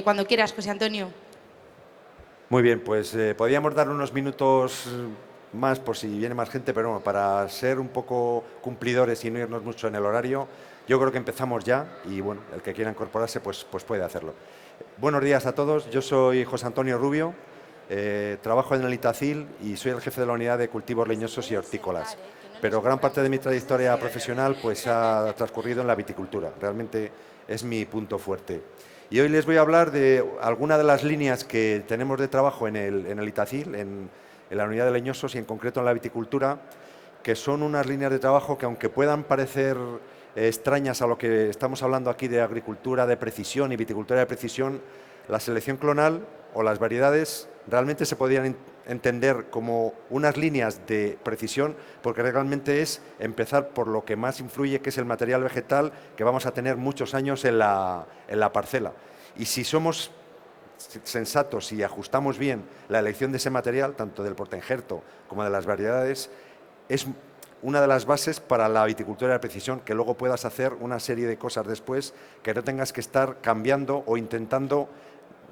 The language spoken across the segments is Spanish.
Cuando quieras, José Antonio. Muy bien, pues podríamos dar unos minutos más por si viene más gente, pero bueno, para ser un poco cumplidores y no irnos mucho en el horario, yo creo que empezamos ya y bueno, el que quiera incorporarse pues puede hacerlo. Buenos días a todos, yo soy José Antonio Rubio, trabajo en el Itacil y soy el jefe de la unidad de cultivos leñosos y hortícolas, pero gran parte de mi trayectoria profesional pues ha transcurrido en la viticultura, realmente es mi punto fuerte. Y hoy les voy a hablar de alguna de las líneas que tenemos de trabajo en el Itacil, en la unidad de leñosos y en concreto en la viticultura, que son unas líneas de trabajo que aunque puedan parecer extrañas a lo que estamos hablando aquí de agricultura de precisión y viticultura de precisión, la selección clonal o las variedades realmente se podrían entender como unas líneas de precisión porque realmente es empezar por lo que más influye, que es el material vegetal que vamos a tener muchos años en la parcela. Y si somos sensatos y ajustamos bien la elección de ese material, tanto del portainjerto como de las variedades, es una de las bases para la viticultura de precisión, que luego puedas hacer una serie de cosas después, que no tengas que estar cambiando o intentando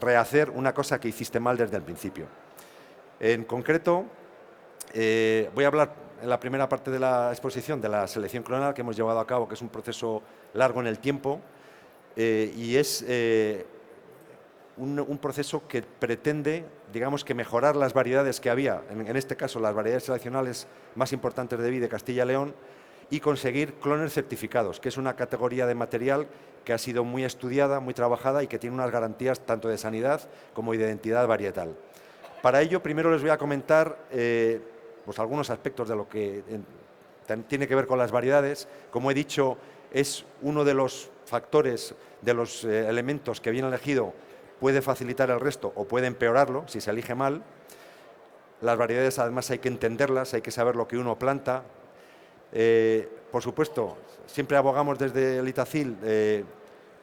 rehacer una cosa que hiciste mal desde el principio. En concreto, voy a hablar en la primera parte de la exposición de la selección clonal que hemos llevado a cabo, que es un proceso largo en el tiempo y es un proceso que pretende, digamos, que mejorar las variedades que había, en este caso las variedades seleccionales más importantes de vid de Castilla y León, y conseguir clones certificados, que es una categoría de material que ha sido muy estudiada, muy trabajada y que tiene unas garantías tanto de sanidad como de identidad varietal. Para ello, primero les voy a comentar pues algunos aspectos de lo que tiene que ver con las variedades. Como he dicho, es uno de los factores, de los elementos que bien elegido puede facilitar el resto o puede empeorarlo si se elige mal. Las variedades además hay que entenderlas, hay que saber lo que uno planta. Por supuesto, siempre abogamos desde el Itacil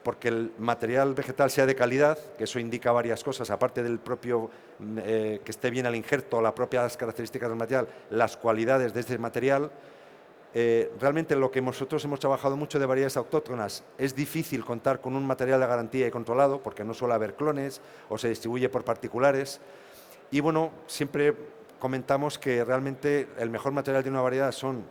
porque el material vegetal sea de calidad, que eso indica varias cosas, aparte del propio que esté bien el injerto, las propias características del material, las cualidades de este material. Realmente lo que nosotros hemos trabajado mucho de variedades autóctonas, es difícil contar con un material de garantía y controlado porque no suele haber clones o se distribuye por particulares. Y bueno, siempre comentamos que realmente el mejor material de una variedad son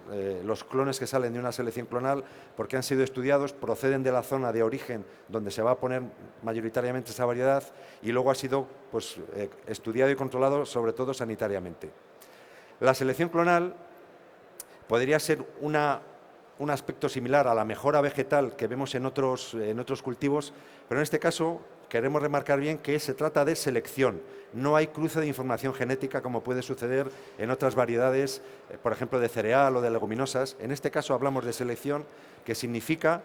los clones que salen de una selección clonal porque han sido estudiados, proceden de la zona de origen donde se va a poner mayoritariamente esa variedad y luego ha sido pues, estudiado y controlado sobre todo sanitariamente. La selección clonal podría ser un aspecto similar a la mejora vegetal que vemos en otros cultivos, pero en este caso queremos remarcar bien que se trata de selección. No hay cruce de información genética como puede suceder en otras variedades, por ejemplo, de cereal o de leguminosas. En este caso hablamos de selección, que significa,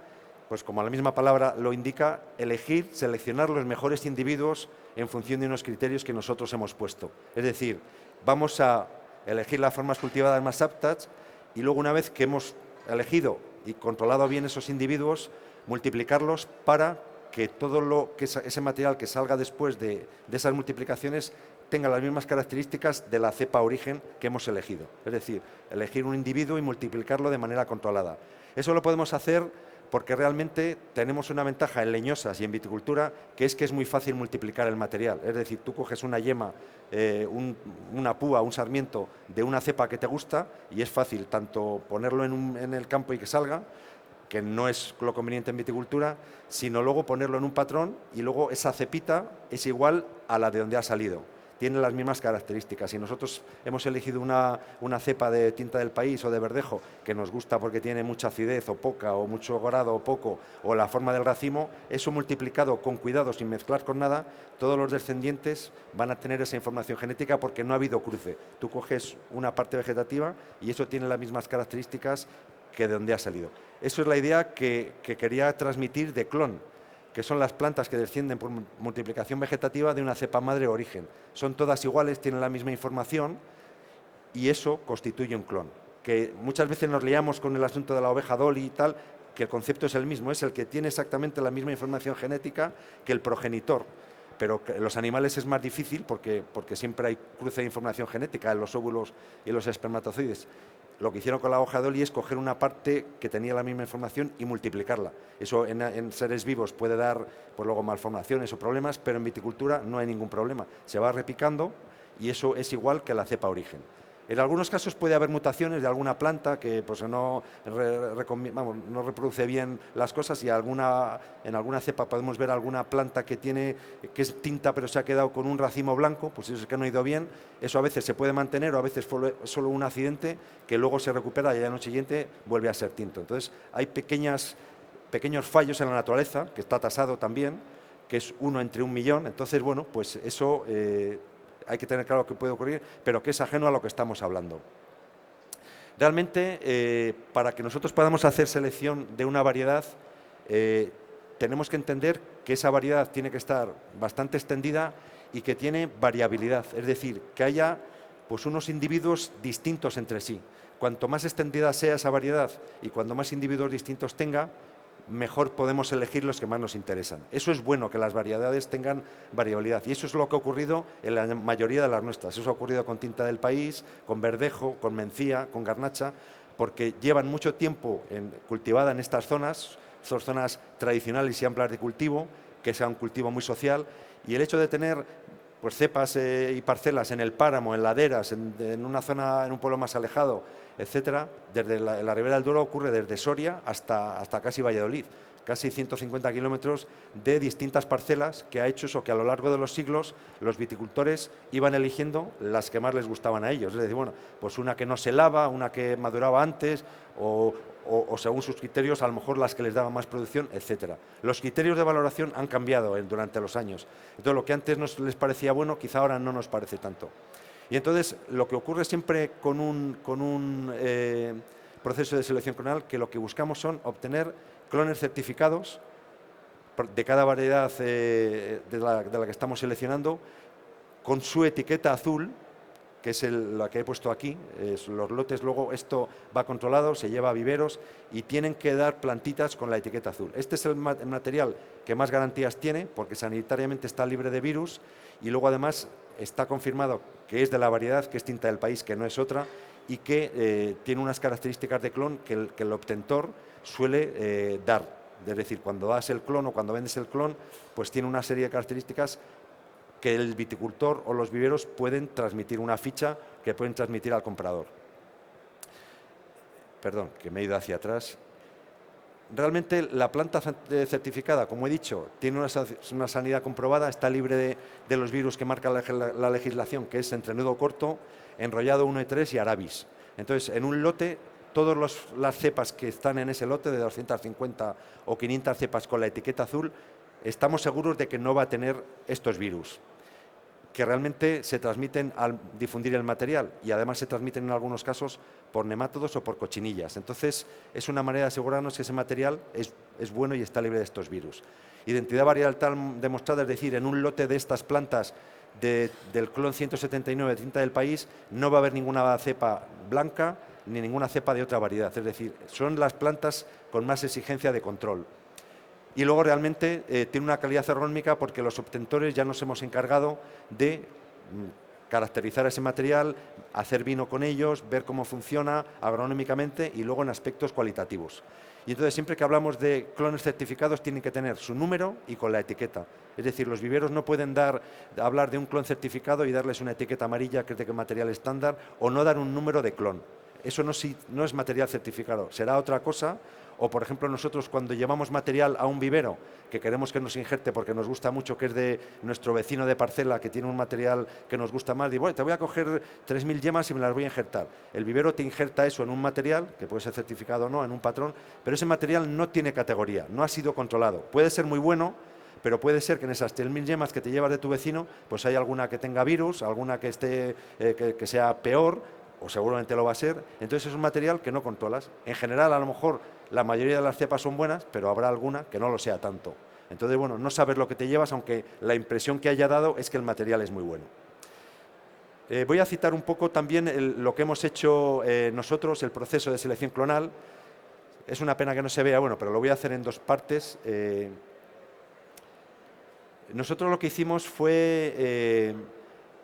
pues como la misma palabra lo indica, elegir, seleccionar los mejores individuos en función de unos criterios que nosotros hemos puesto. Es decir, vamos a elegir las formas cultivadas más aptas y luego una vez que hemos elegido y controlado bien esos individuos, multiplicarlos para que todo ese material que salga después de esas multiplicaciones tenga las mismas características de la cepa origen que hemos elegido. Es decir, elegir un individuo y multiplicarlo de manera controlada. Eso lo podemos hacer porque realmente tenemos una ventaja en leñosas y en viticultura, que es muy fácil multiplicar el material. Es decir, tú coges una yema, una púa, un sarmiento de una cepa que te gusta y es fácil tanto ponerlo en el campo y que salga, que no es lo conveniente en viticultura, sino luego ponerlo en un patrón y luego esa cepita es igual a la de donde ha salido. Tiene las mismas características. Si nosotros hemos elegido una cepa de tinta del país o de verdejo que nos gusta porque tiene mucha acidez o poca, o mucho grado o poco, o la forma del racimo, eso multiplicado con cuidado, sin mezclar con nada, todos los descendientes van a tener esa información genética porque no ha habido cruce. Tú coges una parte vegetativa y eso tiene las mismas características que de donde ha salido. Eso es la idea que quería transmitir de clon, que son las plantas que descienden por multiplicación vegetativa de una cepa madre origen. Son todas iguales, tienen la misma información y eso constituye un clon. Que muchas veces nos liamos con el asunto de la oveja Dolly y tal, que el concepto es el mismo, es el que tiene exactamente la misma información genética que el progenitor. Pero en los animales es más difícil porque siempre hay cruce de información genética en los óvulos y los espermatozoides. lo que hicieron con la hoja de Oli es coger una parte que tenía la misma información y multiplicarla. Eso en seres vivos puede dar pues luego malformaciones o problemas, pero en viticultura no hay ningún problema. Se va replicando y eso es igual que la cepa origen. En algunos casos puede haber mutaciones de alguna planta que pues, no reproduce bien las cosas y en alguna cepa podemos ver alguna planta que es tinta pero se ha quedado con un racimo blanco, pues eso es que no ha ido bien. Eso a veces se puede mantener o a veces fue solo un accidente que luego se recupera y al año siguiente vuelve a ser tinto. Entonces hay pequeños fallos en la naturaleza, que está tasado también, que es 1 entre 1.000.000. Entonces, bueno, pues eso hay que tener claro que puede ocurrir, pero que es ajeno a lo que estamos hablando. Realmente, para que nosotros podamos hacer selección de una variedad, tenemos que entender que esa variedad tiene que estar bastante extendida y que tiene variabilidad, es decir, que haya pues, unos individuos distintos entre sí. Cuanto más extendida sea esa variedad y cuanto más individuos distintos tenga, mejor podemos elegir los que más nos interesan. Eso es bueno, que las variedades tengan variabilidad, y eso es lo que ha ocurrido en la mayoría de las nuestras. Eso ha ocurrido con Tinta del País, con Verdejo, con Mencía, con Garnacha, porque llevan mucho tiempo cultivada en estas zonas, son zonas tradicionales y amplias de cultivo, que sea un cultivo muy social, y el hecho de tener pues, cepas y parcelas en el páramo, en laderas, en una zona, en un pueblo más alejado, etcétera, desde la Ribera del Duero ocurre desde Soria hasta casi Valladolid, casi 150 kilómetros de distintas parcelas que ha hecho eso que a lo largo de los siglos los viticultores iban eligiendo las que más les gustaban a ellos. Es decir, bueno, pues una que no se lava, una que maduraba antes o según sus criterios, a lo mejor las que les daban más producción, etcétera. Los criterios de valoración han cambiado durante los años. Entonces, lo que antes les parecía bueno, quizá ahora no nos parece tanto. Y entonces, lo que ocurre siempre con un proceso de selección clonal, que lo que buscamos son obtener clones certificados de cada variedad de la que estamos seleccionando, con su etiqueta azul, que es la que he puesto aquí. Los lotes, luego esto va controlado, se lleva a viveros y tienen que dar plantitas con la etiqueta azul. Este es el material que más garantías tiene, porque sanitariamente está libre de virus, y luego además está confirmado que es de la variedad, que es Tinta del País, que no es otra, y que tiene unas características de clon que el obtentor suele dar. Es decir, cuando das el clon o cuando vendes el clon, pues tiene una serie de características que el viticultor o los viveros pueden transmitir, una ficha que pueden transmitir al comprador. Perdón, que me he ido hacia atrás. Realmente la planta certificada, como he dicho, tiene una sanidad comprobada, está libre de los virus que marca la legislación, que es entrenudo corto, enrollado 1 y 3 y arabis. Entonces, en un lote, todas las cepas que están en ese lote, de 250 o 500 cepas con la etiqueta azul, estamos seguros de que no va a tener estos virus, que realmente se transmiten al difundir el material y además se transmiten en algunos casos por nemátodos o por cochinillas. Entonces, es una manera de asegurarnos que ese material es bueno y está libre de estos virus. Identidad varietal demostrada, es decir, en un lote de estas plantas del clon 179 de Tinta del País no va a haber ninguna cepa blanca ni ninguna cepa de otra variedad. Es decir, son las plantas con más exigencia de control. Y luego realmente tiene una calidad agronómica porque los obtentores ya nos hemos encargado de caracterizar ese material, hacer vino con ellos, ver cómo funciona agronómicamente y luego en aspectos cualitativos. Y entonces siempre que hablamos de clones certificados tienen que tener su número y con la etiqueta. Es decir, los viveros no pueden hablar de un clon certificado y darles una etiqueta amarilla que es de material estándar o no dar un número de clon. Eso no es material certificado, será otra cosa. O, por ejemplo, nosotros cuando llevamos material a un vivero que queremos que nos injerte porque nos gusta mucho, que es de nuestro vecino de parcela que tiene un material que nos gusta más, digo, bueno, te voy a coger 3.000 yemas y me las voy a injertar. El vivero te injerta eso en un material, que puede ser certificado o no, en un patrón, pero ese material no tiene categoría, no ha sido controlado. Puede ser muy bueno, pero puede ser que en esas 3.000 yemas que te llevas de tu vecino, pues hay alguna que tenga virus, alguna que que sea peor, o seguramente lo va a ser. Entonces es un material que no controlas. En general, a lo mejor la mayoría de las cepas son buenas, pero habrá alguna que no lo sea tanto. Entonces, bueno, no sabes lo que te llevas, aunque la impresión que haya dado es que el material es muy bueno. Voy a citar un poco también lo que hemos hecho nosotros, el proceso de selección clonal. Es una pena que no se vea, bueno, pero lo voy a hacer en dos partes. Nosotros lo que hicimos fue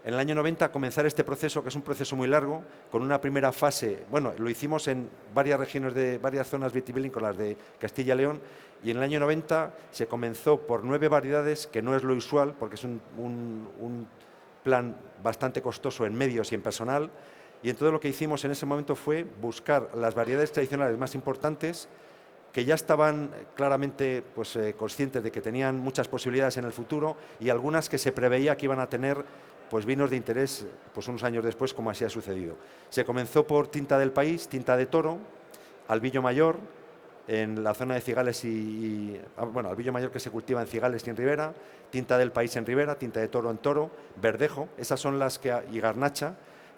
en el año 90 comenzar este proceso, que es un proceso muy largo, con una primera fase, bueno, lo hicimos en varias regiones de varias zonas vitivinícolas de Castilla y León, y en el año 90 se comenzó por 9 variedades, que no es lo usual, porque es un plan bastante costoso en medios y en personal, y entonces lo que hicimos en ese momento fue buscar las variedades tradicionales más importantes, que ya estaban claramente pues, conscientes de que tenían muchas posibilidades en el futuro y algunas que se preveía que iban a tener pues, vinos de interés pues, unos años después, como así ha sucedido. Se comenzó por tinta del país, tinta de toro, albillo mayor, en la zona de Cigales bueno, albillo mayor que se cultiva en Cigales y en Ribera, tinta del país en Ribera, tinta de toro en Toro, verdejo, esas son las que, y garnacha,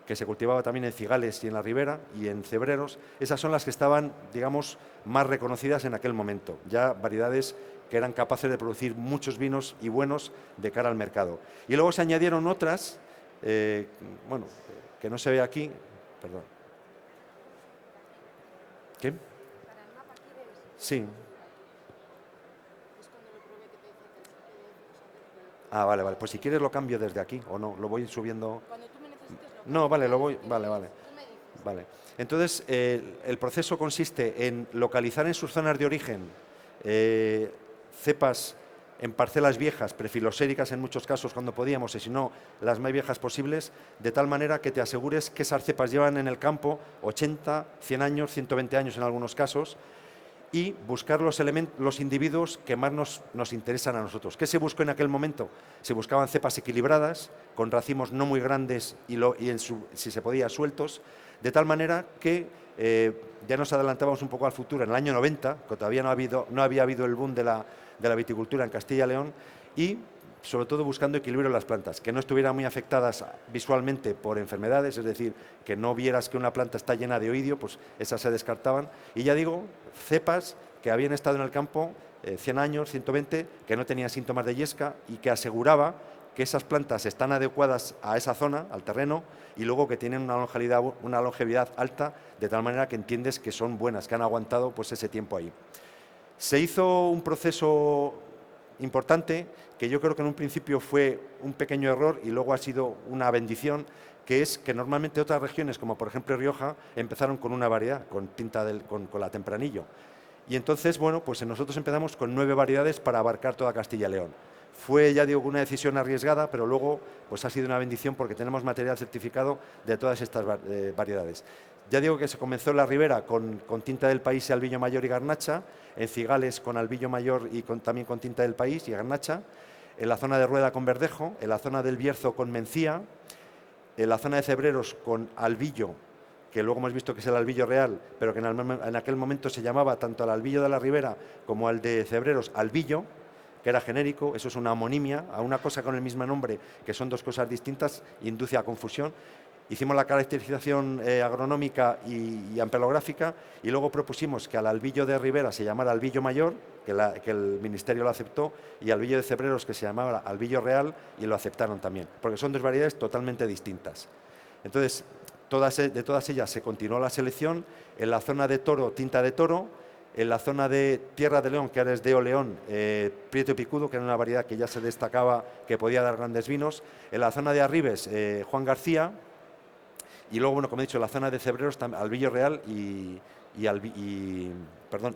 que se cultivaba también en Cigales y en la Ribera y en Cebreros, esas son las que estaban, digamos, más reconocidas en aquel momento, ya variedades que eran capaces de producir muchos vinos y buenos de cara al mercado. Y luego se añadieron otras, bueno, que no se ve aquí, perdón. ¿Qué? Sí. Ah, vale, vale. Pues si quieres lo cambio desde aquí o no, lo voy subiendo. Cuando tú me necesites lo No, cambio. vale, lo voy. Vale, vale. Tú me dices. Vale. Entonces, el proceso consiste en localizar en sus zonas de origen cepas en parcelas viejas, prefiloséricas en muchos casos cuando podíamos, y si no, las más viejas posibles, de tal manera que te asegures que esas cepas llevan en el campo 80, 100 años, 120 años en algunos casos, y buscar los individuos que más nos interesan a nosotros. ¿Qué se buscó en aquel momento? Se buscaban cepas equilibradas, con racimos no muy grandes y si se podía, sueltos, de tal manera que ya nos adelantábamos un poco al futuro, en el año 90, que todavía no había habido el boom de la viticultura en Castilla y León, y sobre todo buscando equilibrio en las plantas, que no estuvieran muy afectadas visualmente por enfermedades, es decir, que no vieras que una planta está llena de oidio, pues esas se descartaban. Y ya digo, cepas que habían estado en el campo 100 años, 120, que no tenían síntomas de yesca y que aseguraba que esas plantas están adecuadas a esa zona, al terreno, y luego que tienen una longevidad alta, de tal manera que entiendes que son buenas, que han aguantado pues, ese tiempo ahí. Se hizo un proceso importante, que yo creo que en un principio fue un pequeño error y luego ha sido una bendición, que es que normalmente otras regiones, como por ejemplo Rioja, empezaron con una variedad, con con la Tempranillo. Y entonces, bueno, pues nosotros empezamos con 9 variedades para abarcar toda Castilla y León. Fue, ya digo, una decisión arriesgada, pero luego pues ha sido una bendición porque tenemos material certificado de todas estas variedades. Ya digo que se comenzó en la Ribera con tinta del país y albillo mayor y garnacha, en Cigales con albillo mayor y también con tinta del país y garnacha, en la zona de Rueda con verdejo, en la zona del Bierzo con mencía, en la zona de Cebreros con albillo, que luego hemos visto que es el albillo real, pero que en aquel momento se llamaba tanto al albillo de la Ribera como al de Cebreros albillo, que era genérico, eso es una homonimia, a una cosa con el mismo nombre, que son dos cosas distintas, induce a confusión. Hicimos la caracterización agronómica y ampelográfica y luego propusimos que al albillo de Ribera se llamara albillo mayor, que el Ministerio lo aceptó, y albillo de Cebreros que se llamara albillo real y lo aceptaron también, porque son dos variedades totalmente distintas. Entonces, de todas ellas se continuó la selección, en la zona de Toro, tinta de Toro, en la zona de Tierra de León, que ahora es de León, Prieto y Picudo, que era una variedad que ya se destacaba, que podía dar grandes vinos, en la zona de Arribes, Juan García, y luego, bueno, como he dicho, en la zona de Cebreros, albillo real y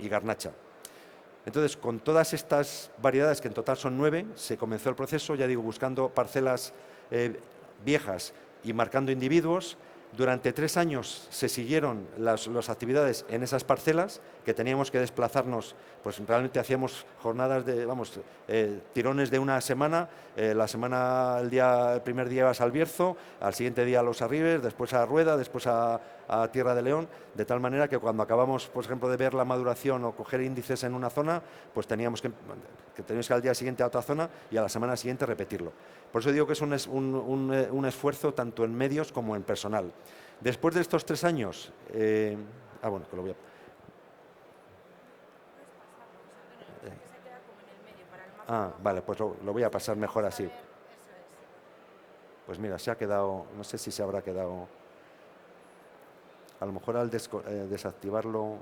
garnacha. Entonces, con todas estas variedades, que en total son 9, se comenzó el proceso, ya digo, buscando parcelas viejas y marcando individuos. Durante 3 años se siguieron las actividades en esas parcelas, que teníamos que desplazarnos, pues realmente hacíamos jornadas de, tirones de una semana, el primer día ibas al Bierzo, al siguiente día a Los Arribes, después a Rueda, después a Tierra de León, de tal manera que cuando acabamos, por ejemplo, de ver la maduración o coger índices en una zona, pues teníamos que al día siguiente a otra zona y a la semana siguiente repetirlo. Por eso digo que es un esfuerzo tanto en medios como en personal. Después de estos 3 años, bueno, que lo voy a... vale, pues lo voy a pasar mejor así. Pues mira, se ha quedado, no sé si se habrá quedado, a lo mejor al desactivarlo...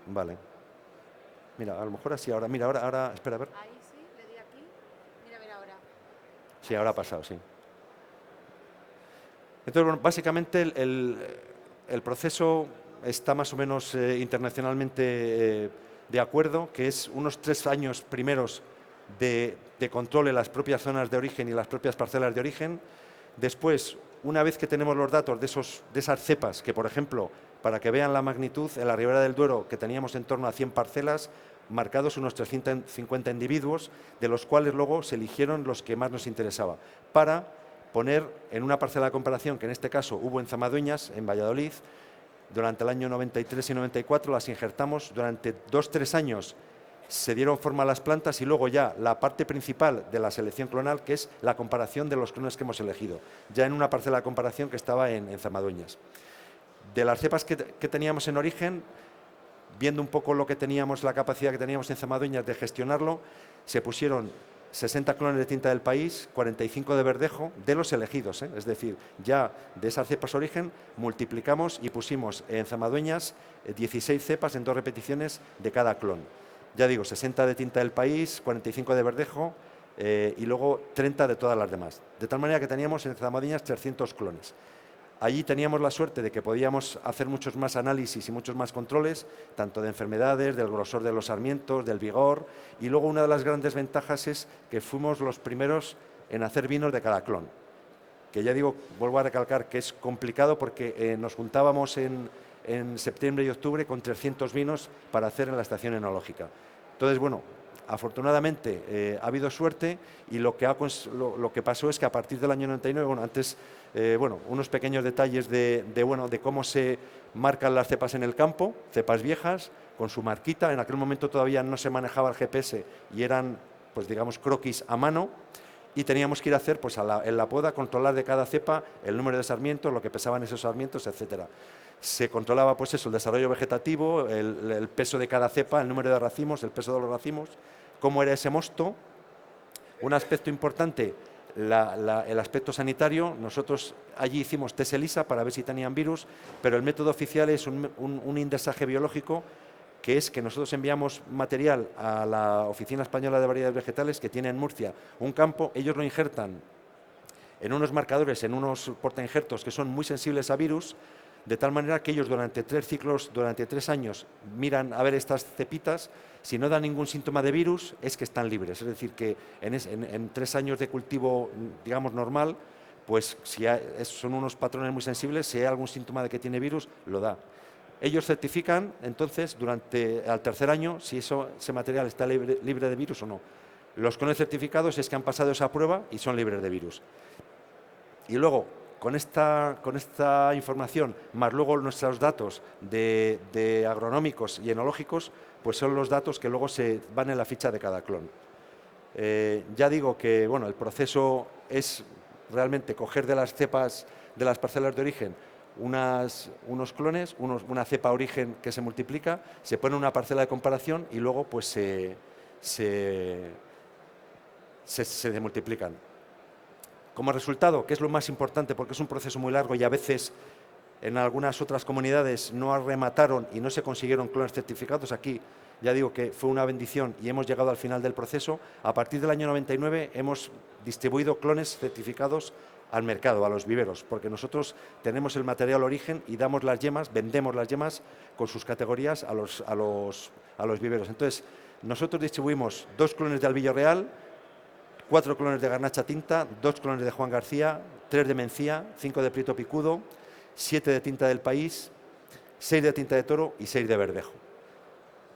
Vale. Mira, a lo mejor así ahora, mira, ahora, espera, a ver. Ahí sí, le di aquí. Mira, a ver ahora. Sí, ahora ha pasado, sí. Entonces, bueno, básicamente el proceso está más o menos internacionalmente de acuerdo, que es unos 3 años primeros de control en las propias zonas de origen y las propias parcelas de origen. Después, una vez que tenemos los datos de esas cepas, que por ejemplo, para que vean la magnitud, en la Ribera del Duero, que teníamos en torno a 100 parcelas, marcados unos 350 individuos, de los cuales luego se eligieron los que más nos interesaba, para poner en una parcela de comparación, que en este caso hubo en Zamadueñas, en Valladolid, durante el año 93 y 94, las injertamos, durante 2-3 años se dieron forma a las plantas y luego ya la parte principal de la selección clonal, que es la comparación de los clones que hemos elegido, ya en una parcela de comparación que estaba en Zamadueñas. De las cepas que teníamos en origen, viendo un poco lo que teníamos, la capacidad que teníamos en Zamadueñas de gestionarlo, se pusieron 60 clones de tinta del país, 45 de verdejo, de los elegidos, es decir, ya de esas cepas origen multiplicamos y pusimos en Zamadueñas 16 cepas en 2 repeticiones de cada clon. Ya digo, 60 de tinta del país, 45 de verdejo y luego 30 de todas las demás. De tal manera que teníamos en Zamadueñas 300 clones. Allí teníamos la suerte de que podíamos hacer muchos más análisis y muchos más controles, tanto de enfermedades, del grosor de los sarmientos, del vigor, y luego una de las grandes ventajas es que fuimos los primeros en hacer vinos de cada clon, que ya digo, vuelvo a recalcar que es complicado porque nos juntábamos en septiembre y octubre con 300 vinos para hacer en la estación enológica. Entonces, bueno, afortunadamente ha habido suerte y lo que pasó es que a partir del año 99, bueno, antes, unos pequeños detalles de cómo se marcan las cepas en el campo, cepas viejas, con su marquita. En aquel momento todavía no se manejaba el GPS y eran, pues digamos, croquis a mano. Y teníamos que ir a hacer, pues en la poda, controlar de cada cepa el número de sarmientos, lo que pesaban esos sarmientos, etcétera. Se controlaba, pues eso, el desarrollo vegetativo, el peso de cada cepa, el número de racimos, el peso de los racimos, cómo era ese mosto. Un aspecto importante, el aspecto sanitario. Nosotros allí hicimos test ELISA para ver si tenían virus, pero el método oficial es un indexaje biológico, que es que nosotros enviamos material a la Oficina Española de Variedades Vegetales, que tiene en Murcia un campo, ellos lo injertan en unos marcadores, en unos portainjertos que son muy sensibles a virus, de tal manera que ellos durante 3 ciclos, durante 3 años, miran a ver estas cepitas. Si no dan ningún síntoma de virus, es que están libres. Es decir, que en 3 años de cultivo, digamos, normal, pues si son unos patrones muy sensibles, si hay algún síntoma de que tiene virus, lo da. Ellos certifican, entonces, al tercer año, si ese material está libre de virus o no. Los clones certificados es que han pasado esa prueba y son libres de virus. Y luego, con esta información, más luego nuestros datos de agronómicos y enológicos, pues son los datos que luego se van en la ficha de cada clon. Ya digo que bueno, el proceso es realmente coger de las cepas de las parcelas de origen unos clones, una cepa origen que se multiplica, se pone una parcela de comparación y luego pues se multiplican. Como resultado, que es lo más importante porque es un proceso muy largo y a veces en algunas otras comunidades no remataron y no se consiguieron clones certificados, aquí ya digo que fue una bendición y hemos llegado al final del proceso. A partir del año 99 hemos distribuido clones certificados al mercado, a los viveros, porque nosotros tenemos el material origen y damos las yemas, vendemos las yemas con sus categorías a los viveros. Entonces, nosotros distribuimos 2 clones de Albillo Real, 4 clones de Garnacha Tinta, 2 clones de Juan García, 3 de Mencía, 5 de Prieto Picudo, 7 de Tinta del País, 6 de Tinta de Toro y 6 de Verdejo.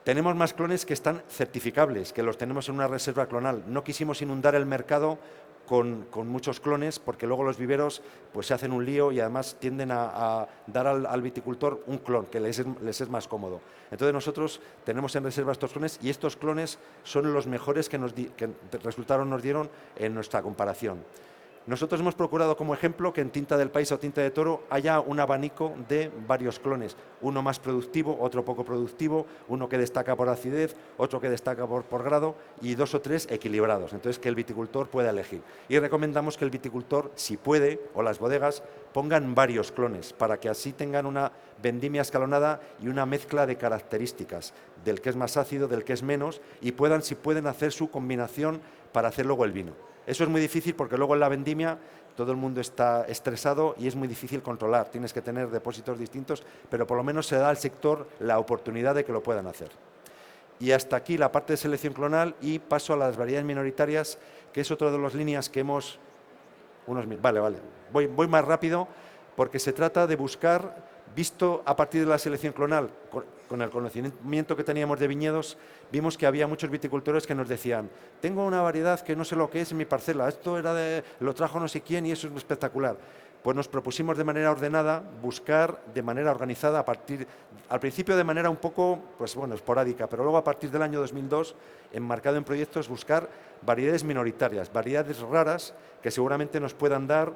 Tenemos más clones que están certificables, que los tenemos en una reserva clonal. No quisimos inundar el mercado con muchos clones porque luego los viveros pues se hacen un lío y además tienden a dar al viticultor un clon que les es más cómodo. Entonces nosotros tenemos en reserva estos clones y estos clones son los mejores que resultados nos dieron en nuestra comparación. Nosotros hemos procurado como ejemplo que en Tinta del País o Tinta de Toro haya un abanico de varios clones, uno más productivo, otro poco productivo, uno que destaca por acidez, otro que destaca por grado y 2 o 3 equilibrados, entonces que el viticultor pueda elegir. Y recomendamos que el viticultor, si puede, o las bodegas, pongan varios clones para que así tengan una vendimia escalonada y una mezcla de características del que es más ácido, del que es menos y si pueden hacer su combinación para hacer luego el vino. Eso es muy difícil porque luego en la vendimia todo el mundo está estresado y es muy difícil controlar. Tienes que tener depósitos distintos, pero por lo menos se da al sector la oportunidad de que lo puedan hacer. Y hasta aquí la parte de selección clonal y paso a las variedades minoritarias, que es otra de las líneas que hemos... Vale. Voy más rápido porque se trata de buscar, visto a partir de la selección clonal, con el conocimiento que teníamos de viñedos, vimos que había muchos viticultores que nos decían, tengo una variedad que no sé lo que es en mi parcela, esto lo trajo no sé quién y eso es espectacular. Pues nos propusimos de manera ordenada buscar de manera organizada al principio de manera un poco, pues bueno, esporádica, pero luego a partir del año 2002, enmarcado en proyectos, buscar variedades minoritarias, variedades raras que seguramente nos puedan dar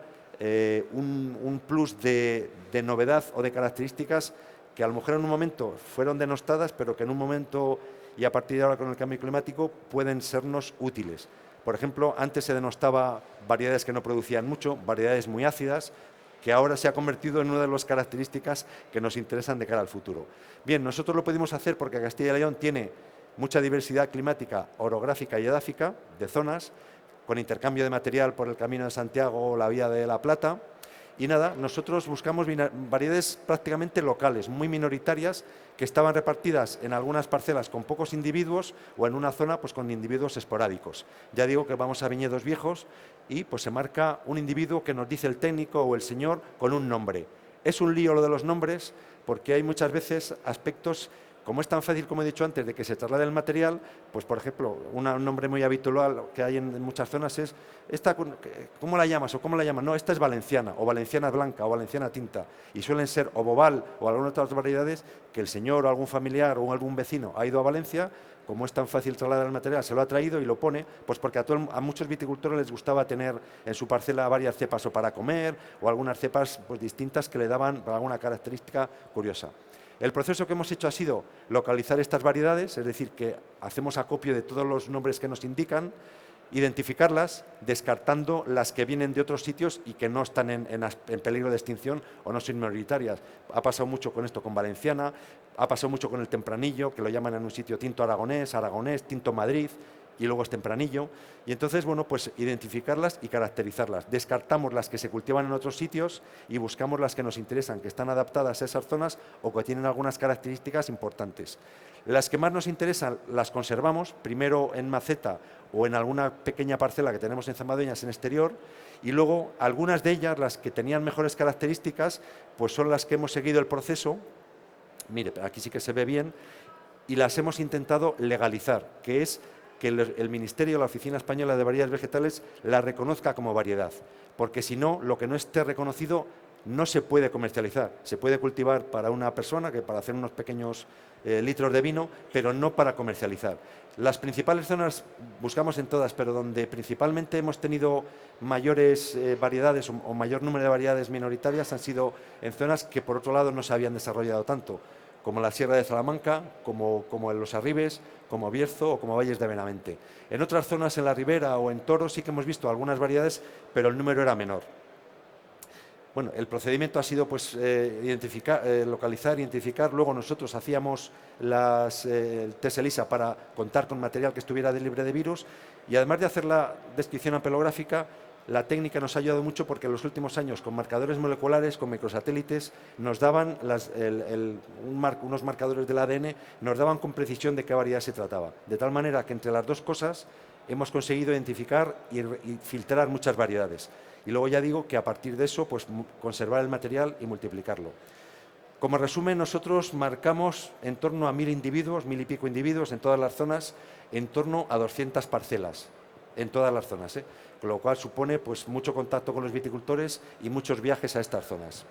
un plus de novedad o de características que a lo mejor en un momento fueron denostadas, pero que en un momento y a partir de ahora con el cambio climático pueden sernos útiles. Por ejemplo, antes se denostaba variedades que no producían mucho, variedades muy ácidas, que ahora se ha convertido en una de las características que nos interesan de cara al futuro. Bien, nosotros lo pudimos hacer porque Castilla y León tiene mucha diversidad climática, orográfica y edáfica de zonas, con intercambio de material por el Camino de Santiago o la Vía de la Plata. Y nada, nosotros buscamos variedades prácticamente locales, muy minoritarias, que estaban repartidas en algunas parcelas con pocos individuos o en una zona pues con individuos esporádicos. Ya digo que vamos a viñedos viejos y pues se marca un individuo que nos dice el técnico o el señor con un nombre. Es un lío lo de los nombres porque hay muchas veces aspectos. Como es tan fácil, como he dicho antes, de que se traslade el material, pues por ejemplo, un nombre muy habitual que hay en muchas zonas es, ¿cómo la llamas o cómo la llaman? No, esta es valenciana, o valenciana blanca, o valenciana tinta, y suelen ser o bobal o algunas otras variedades que el señor o algún familiar o algún vecino ha ido a Valencia, como es tan fácil trasladar el material, se lo ha traído y lo pone, pues porque a muchos viticultores les gustaba tener en su parcela varias cepas o para comer, o algunas cepas pues distintas que le daban alguna característica curiosa. El proceso que hemos hecho ha sido localizar estas variedades, es decir, que hacemos acopio de todos los nombres que nos indican, identificarlas, descartando las que vienen de otros sitios y que no están en peligro de extinción o no son minoritarias. Ha pasado mucho con esto con Valenciana, ha pasado mucho con el Tempranillo, que lo llaman en un sitio tinto aragonés, tinto Madrid, y luego es Tempranillo. Y entonces, bueno, pues identificarlas y caracterizarlas. Descartamos las que se cultivan en otros sitios y buscamos las que nos interesan, que están adaptadas a esas zonas o que tienen algunas características importantes. Las que más nos interesan las conservamos, primero en maceta o en alguna pequeña parcela que tenemos en Zamadueñas en exterior, y luego algunas de ellas, las que tenían mejores características, pues son las que hemos seguido el proceso. Mire, aquí sí que se ve bien, y las hemos intentado legalizar, que es que el Ministerio, la Oficina Española de Variedades Vegetales, la reconozca como variedad, porque si no, lo que no esté reconocido no se puede comercializar. Se puede cultivar para una persona, para hacer unos pequeños litros de vino, pero no para comercializar. Las principales zonas, buscamos en todas, pero donde principalmente hemos tenido mayores variedades o mayor número de variedades minoritarias han sido en zonas que por otro lado no se habían desarrollado tanto, como la Sierra de Salamanca, como en los Arribes, como Bierzo o como Valles de Benavente. En otras zonas, en la Ribera o en Toro, sí que hemos visto algunas variedades, pero el número era menor. Bueno, el procedimiento ha sido pues, localizar, identificar. Luego nosotros hacíamos el test ELISA para contar con material que estuviera libre de virus, y además de hacer la descripción ampelográfica, la técnica nos ha ayudado mucho porque en los últimos años con marcadores moleculares, con microsatélites, nos daban unos marcadores del ADN, nos daban con precisión de qué variedad se trataba. De tal manera que entre las dos cosas hemos conseguido identificar y filtrar muchas variedades. Y luego ya digo que a partir de eso, pues conservar el material y multiplicarlo. Como resumen, nosotros marcamos en torno a 1000 individuos, 1000 y pico individuos en todas las zonas, en torno a 200 parcelas, en todas las zonas, con lo cual supone pues, mucho contacto con los viticultores y muchos viajes a estas zonas.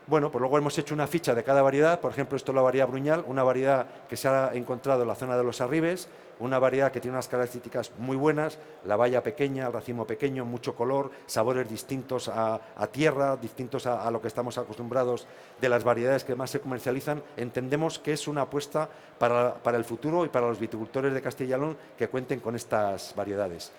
Bueno, pues luego hemos hecho una ficha de cada variedad. Por ejemplo, esto es la variedad Bruñal, una variedad que se ha encontrado en la zona de los Arribes, una variedad que tiene unas características muy buenas, la baya pequeña, el racimo pequeño, mucho color, sabores distintos a tierra, distintos a lo que estamos acostumbrados de las variedades que más se comercializan. Entendemos que es una apuesta para el futuro y para los viticultores de Castilla y León que cuenten con estas variedades.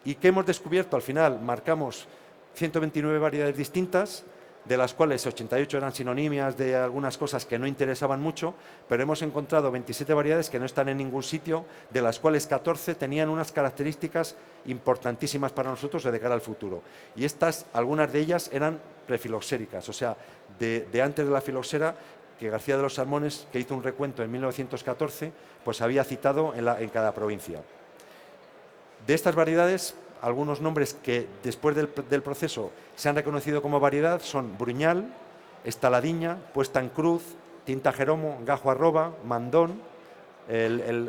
¿Y qué hemos descubierto? Al final marcamos 129 variedades distintas, de las cuales 88 eran sinonimias de algunas cosas que no interesaban mucho, pero hemos encontrado 27 variedades que no están en ningún sitio, de las cuales 14 tenían unas características importantísimas para nosotros de cara al futuro. Y estas, algunas de ellas eran prefiloxéricas, o sea, de antes de la filoxera, que García de los Salmones, que hizo un recuento en 1914, pues había citado en cada provincia. De estas variedades, algunos nombres que después del proceso se han reconocido como variedad son Bruñal, Estaladiña, Puesta en Cruz, Tinta Jeromo, Gajo Arroba, Mandón,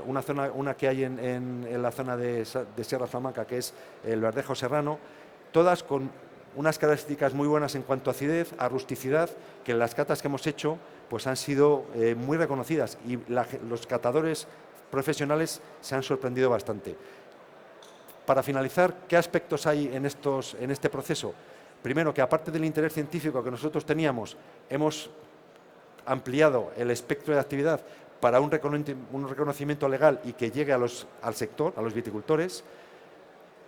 una que hay en la zona de Sierra Flamenca, que es el Verdejo Serrano, todas con unas características muy buenas en cuanto a acidez, a rusticidad, que en las catas que hemos hecho pues han sido muy reconocidas y los catadores profesionales se han sorprendido bastante. Para finalizar, ¿qué aspectos hay en este proceso? Primero, que aparte del interés científico que nosotros teníamos, hemos ampliado el espectro de actividad para un reconocimiento legal y que llegue al sector, a los viticultores.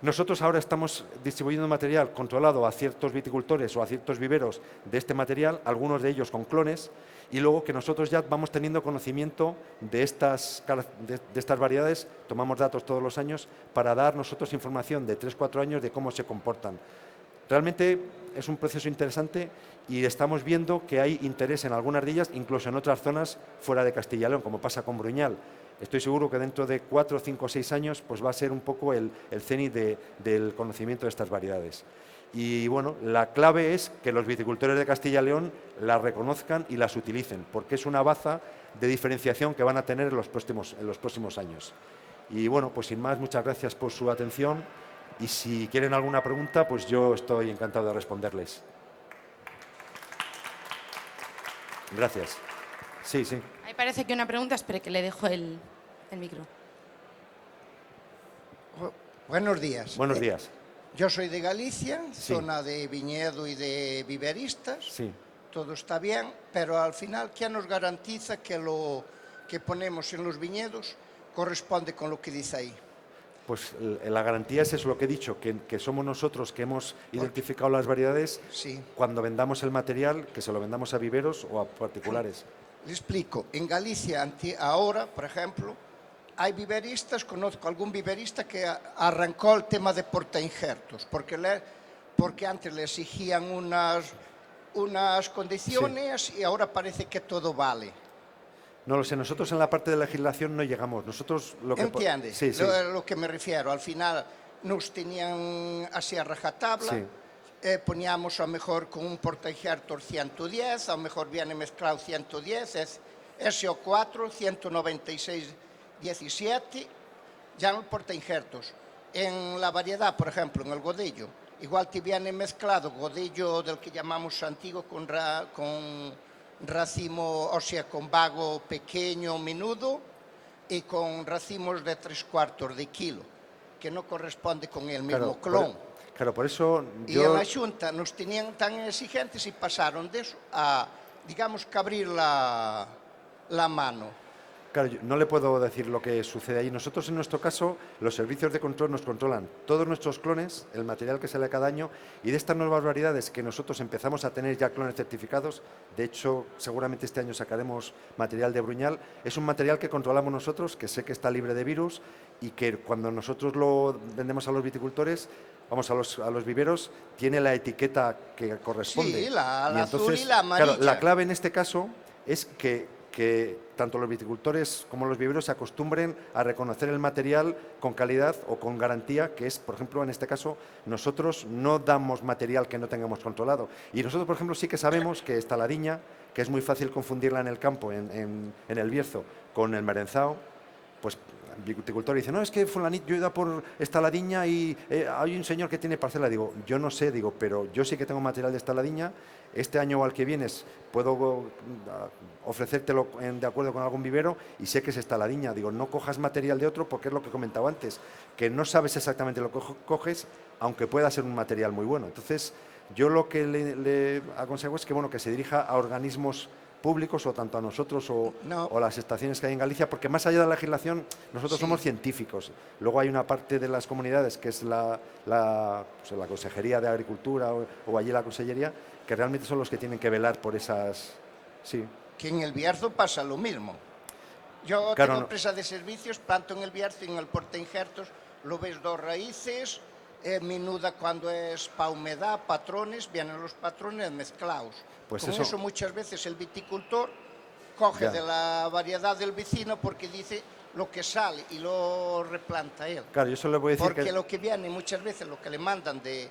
Nosotros ahora estamos distribuyendo material controlado a ciertos viticultores o a ciertos viveros de este material, algunos de ellos con clones, y luego que nosotros ya vamos teniendo conocimiento de estas variedades, tomamos datos todos los años para dar nosotros información de 3-4 años de cómo se comportan. Realmente es un proceso interesante y estamos viendo que hay interés en algunas de ellas, incluso en otras zonas fuera de Castilla y León, como pasa con Bruñal. Estoy seguro que dentro de 4, 5, 6 años pues va a ser un poco el cenit del conocimiento de estas variedades. Y bueno, la clave es que los viticultores de Castilla y León las reconozcan y las utilicen, porque es una baza de diferenciación que van a tener en los próximos años. Y bueno, pues sin más, muchas gracias por su atención y si quieren alguna pregunta, pues yo estoy encantado de responderles. Gracias. Sí, sí. Ahí parece que una pregunta, espere que le dejo el micro. Buenos días. Buenos días. Yo soy de Galicia, Sí. zona de viñedo y de viveristas. Sí. Todo está bien, pero al final, ¿quién nos garantiza que lo que ponemos en los viñedos corresponde con lo que dice ahí? Pues la garantía es eso, lo que he dicho, que somos nosotros que hemos identificado las variedades. Sí. Cuando vendamos el material, que se lo vendamos a viveros o a particulares. Le explico. En Galicia, ahora, por ejemplo, hay viveristas, conozco algún viverista que arrancó el tema de portainjertos, porque antes le exigían unas condiciones Sí. y ahora parece que todo vale. No lo sé, nosotros en la parte de legislación no llegamos. Nosotros lo que... ¿Entiendes? Sí, sí. Lo que me refiero. Al final nos tenían así a rajatabla. Sí. Poníamos a lo mejor con un portainjertos 110, a lo mejor viene mezclado 110, es SO4, 196, 17, ya en el portainjertos. En la variedad, por ejemplo, en el godillo, igual te viene mezclado godillo del que llamamos antiguo con racimo, o sea, con vago pequeño, menudo, y con racimos de 3/4 de kilo, que no corresponde con el mismo clon. Claro, por eso Y en la Xunta nos tenían tan exigentes y pasaron de eso a, digamos, que abrir la mano. Claro, yo no le puedo decir lo que sucede ahí. Nosotros, en nuestro caso, los servicios de control nos controlan todos nuestros clones, el material que sale cada año, y de estas nuevas variedades que nosotros empezamos a tener ya clones certificados, de hecho, seguramente este año sacaremos material de Bruñal, es un material que controlamos nosotros, que sé que está libre de virus, y que cuando nosotros lo vendemos a los viticultores, vamos, a los viveros, tiene la etiqueta que corresponde. Sí, la entonces, azul y la amarilla. Claro, la clave en este caso es que tanto los viticultores como los viveros se acostumbren a reconocer el material con calidad o con garantía, que es, por ejemplo, en este caso, nosotros no damos material que no tengamos controlado. Y nosotros, por ejemplo, sí que sabemos que Estaladiña, que es muy fácil confundirla en el campo, en el Bierzo, con el merenzao, pues el viticultor dice, no, es que fulanito, yo he ido por Estaladiña y hay un señor que tiene parcela. Digo, yo no sé, pero yo sí que tengo material de Estaladiña. Este año o al que vienes puedo ofrecértelo de acuerdo con algún vivero y sé que es Estaladiña. Digo, no cojas material de otro porque es lo que comentaba antes, que no sabes exactamente lo que coges, aunque pueda ser un material muy bueno. Entonces, yo lo que le aconsejo es que, bueno, que se dirija a organismos públicos o tanto a nosotros No. o las estaciones que hay en Galicia, porque más allá de la legislación, nosotros Sí. somos científicos. Luego hay una parte de las comunidades que es pues, la Consejería de Agricultura o allí la Consellería, que realmente son los que tienen que velar por esas... Sí. Que en el Bierzo pasa lo mismo. Yo Claro, tengo no. empresa de servicios, planto en el Bierzo y en el Portainjertos, lo ves dos raíces, menuda cuando es para humedad, patrones, vienen los patrones mezclados. Pues Con eso- eso muchas veces el viticultor coge Ya. de la variedad del vecino porque dice lo que sale y lo replanta él. Claro, yo solo le voy a decir Porque que... lo que viene muchas veces, lo que le mandan de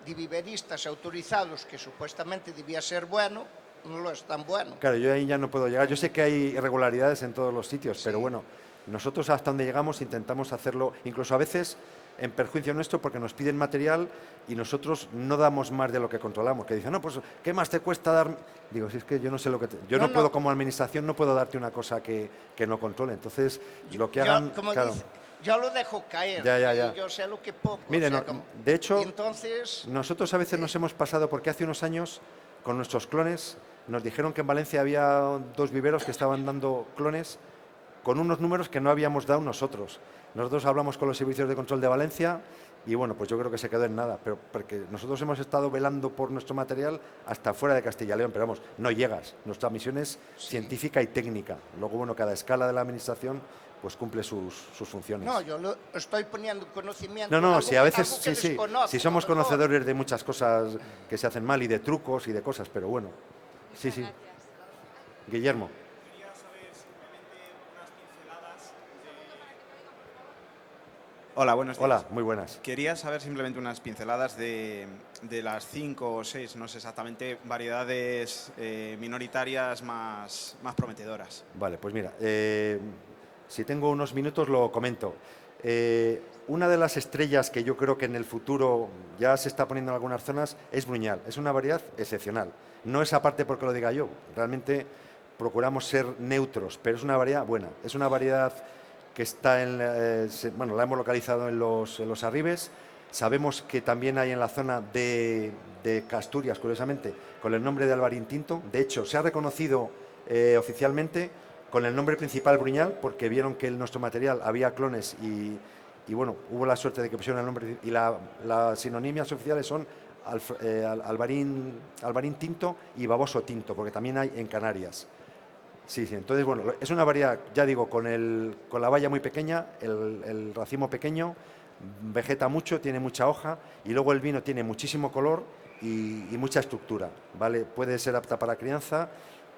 viveristas autorizados, que supuestamente debía ser bueno, no lo es tan bueno. Claro, yo ahí ya no puedo llegar. Yo sé que hay irregularidades en todos los sitios, pero bueno, nosotros hasta donde llegamos intentamos hacerlo, incluso a veces en perjuicio nuestro, porque nos piden material y nosotros no damos más de lo que controlamos. Que dicen, no, pues, ¿qué más te cuesta dar? Digo, si es que yo no sé lo que... Yo no, No, puedo, no. como administración, no puedo darte una cosa que no controle. Entonces, lo que Yo, hagan... como claro. dice, yo lo dejo caer. Ya. Y yo sé lo que poco. Mire, o sea, no, de hecho, y entonces, nosotros a veces nos hemos pasado, porque hace unos años, con nuestros clones, nos dijeron que en Valencia había 2 viveros que estaban dando clones con unos números que no habíamos dado nosotros. Nosotros hablamos con los servicios de control de Valencia y bueno, pues yo creo que se quedó en nada, pero porque nosotros hemos estado velando por nuestro material hasta fuera de Castilla y León, pero vamos, no llegas. Nuestra misión es científica y técnica. Luego, bueno, cada escala de la administración pues cumple sus funciones. no, yo lo estoy poniendo conocimiento. No, no, algo si a veces, algo que sí, desconozco, si somos a lo mejor. conocedores de muchas cosas que se hacen mal y de trucos y de cosas, pero bueno, sí. Guillermo. Quería saber simplemente unas pinceladas de... Hola, buenos días. Hola, muy buenas. Quería saber simplemente unas pinceladas de las 5 o 6, no sé exactamente, variedades minoritarias más prometedoras. Vale, pues mira, si tengo unos minutos lo comento. Una de las estrellas que yo creo que en el futuro ya se está poniendo en algunas zonas es Bruñal. Es una variedad excepcional. No es aparte porque lo diga yo, realmente procuramos ser neutros, pero es una variedad buena. Es una variedad que está la hemos localizado en los Arribes. Sabemos que también hay en la zona de Asturias, curiosamente, con el nombre de Albarín Tinto. De hecho, se ha reconocido oficialmente con el nombre principal Bruñal, porque vieron que en nuestro material había clones y bueno, hubo la suerte de que pusieron el nombre. Y las sinonimias oficiales son Albarín Tinto y Baboso Tinto, porque también hay en Canarias. Sí, entonces, bueno, es una variedad, ya digo, con la valla muy pequeña, el racimo pequeño, vegeta mucho, tiene mucha hoja y luego el vino tiene muchísimo color y mucha estructura, ¿vale? Puede ser apta para crianza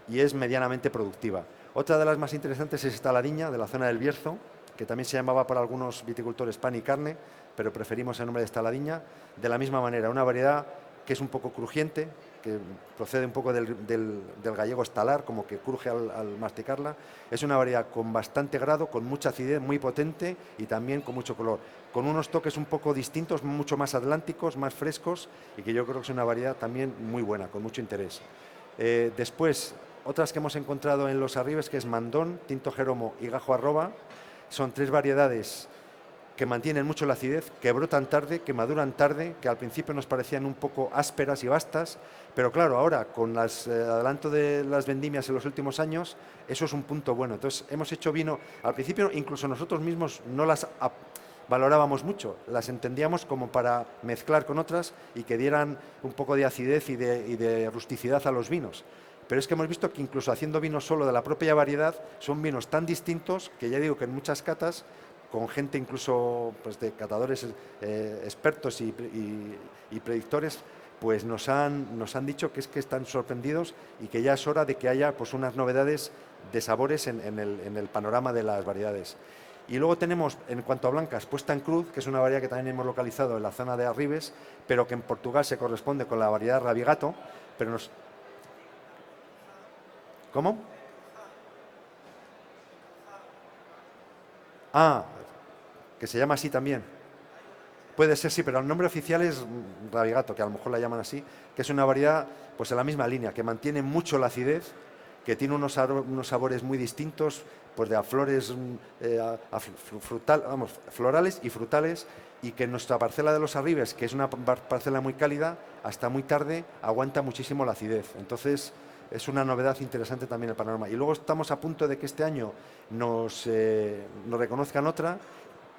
y es medianamente productiva. Otra de las más interesantes es esta Ladiña, de la zona del Bierzo, que también se llamaba para algunos viticultores pan y carne, pero preferimos el nombre de esta Ladiña. De la misma manera, una variedad que es un poco crujiente, que procede un poco del gallego estalar, como que cruje al masticarla. Es una variedad con bastante grado, con mucha acidez, muy potente y también con mucho color, con unos toques un poco distintos, mucho más atlánticos, más frescos, y que yo creo que es una variedad también muy buena, con mucho interés. Después, otras que hemos encontrado en los Arribes, que es Mandón, Tinto Jeromo y Gajo Arroba, son 3 variedades que mantienen mucho la acidez, que brotan tarde, que maduran tarde, que al principio nos parecían un poco ásperas y vastas, pero claro, ahora con el adelanto de las vendimias en los últimos años, eso es un punto bueno. Entonces, hemos hecho vino, al principio incluso nosotros mismos no las valorábamos mucho, las entendíamos como para mezclar con otras y que dieran un poco de acidez y de rusticidad a los vinos. Pero es que hemos visto que incluso haciendo vino solo de la propia variedad, son vinos tan distintos que ya digo que en muchas catas, con gente incluso pues, de catadores expertos y predictores, pues nos han dicho que es que están sorprendidos y que ya es hora de que haya pues, unas novedades de sabores en el panorama de las variedades. Y luego tenemos, en cuanto a blancas, Puesta en Cruz, que es una variedad que también hemos localizado en la zona de Arribes, pero que en Portugal se corresponde con la variedad Rabigato, pero nos... ¿Cómo? Ah, que se llama así también. Puede ser, sí, pero el nombre oficial es Rabigato, que a lo mejor la llaman así, que es una variedad pues en la misma línea, que mantiene mucho la acidez, que tiene unos sabores muy distintos, pues de a flores florales y frutales, y que en nuestra parcela de los Arribes, que es una parcela muy cálida, hasta muy tarde aguanta muchísimo la acidez. Entonces, es una novedad interesante también el panorama. Y luego estamos a punto de que este año nos reconozcan otra,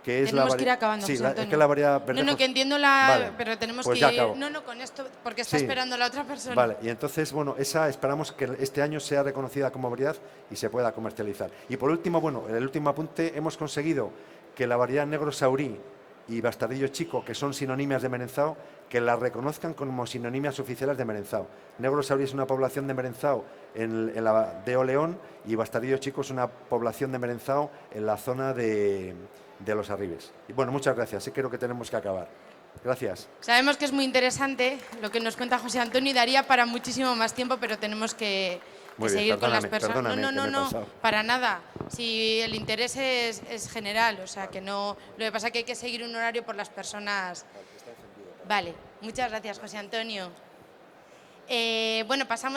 que es tenemos la que ir acabando, sí, José es Antonio. que la variedad No, no, que entiendo Vale, pero tenemos pues que ya ir. acabo. No, con esto, porque está Sí. esperando la otra persona. Vale, y entonces, bueno, esa esperamos que este año sea reconocida como variedad y se pueda comercializar. Y por último, bueno, en el último apunte, hemos conseguido que la variedad negro saurí y bastardillo chico, que son sinónimas de merenzao, que las reconozcan como sinónimas oficiales de merenzao. Negro saurí es una población de merenzao en la de Oleón y bastardillo chico es una población de merenzao en la zona de Los Arribes. Y bueno, muchas gracias, sí creo que tenemos que acabar. Gracias. Sabemos que es muy interesante lo que nos cuenta José Antonio y daría para muchísimo más tiempo, pero tenemos que Muy bien, seguir con las perdóname, personas. perdóname, que me he No, pasado. para nada. Si el interés es general, o sea que no. Lo que pasa es que hay que seguir un horario por las personas. Vale, muchas gracias, José Antonio. Bueno, pasamos.